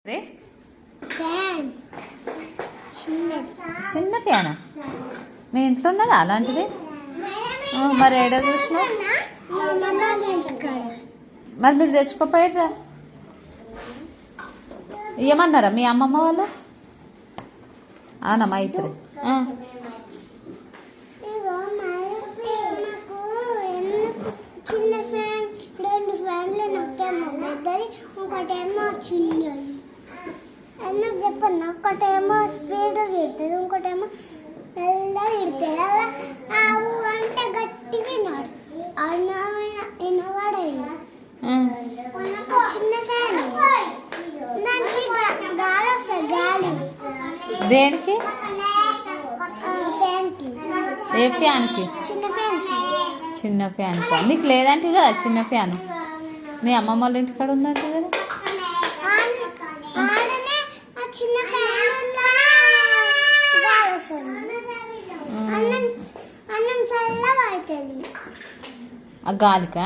రే చిన్న ఫ్యానా మీ ఇంట్లో ఉన్నదా అలాంటిది? మరి ఏడా చూసినా మరి మీరు తెచ్చుకోపోయారా? ఏమన్నారా మీ అమ్మమ్మ వాళ్ళు? అవునా మైత్రి చిన్న ఫ్యాన్ 2 ఫ్యాన్లు నొక్కాము పెద్దది ఇంకోటేమో చిన్నది ఎందుకు చెప్పన్నా ఒకటేమో స్పీడ్ తిడుతుంది ఇంకోటేమో మెల్లగా తిడుతుంది అలా ఆవు అంటే గట్టిగా వినవాడేది చిన్న ఫ్యాన్ దానికి గాలి వస్తుంది గాలి దేనికి? ఫ్యాన్కి ఏ ఫ్యాన్కి? చిన్న ఫ్యాన్కి చిన్న ఫ్యాన్ మీకు లేదంటే కదా చిన్న ఫ్యాన్ మీ అమ్మమ్మ వాళ్ళ ఇంటికాడ ఉందంటే కదా చిన్న అన్నం చల్లగా అవుతుంది ఆ గాలికా?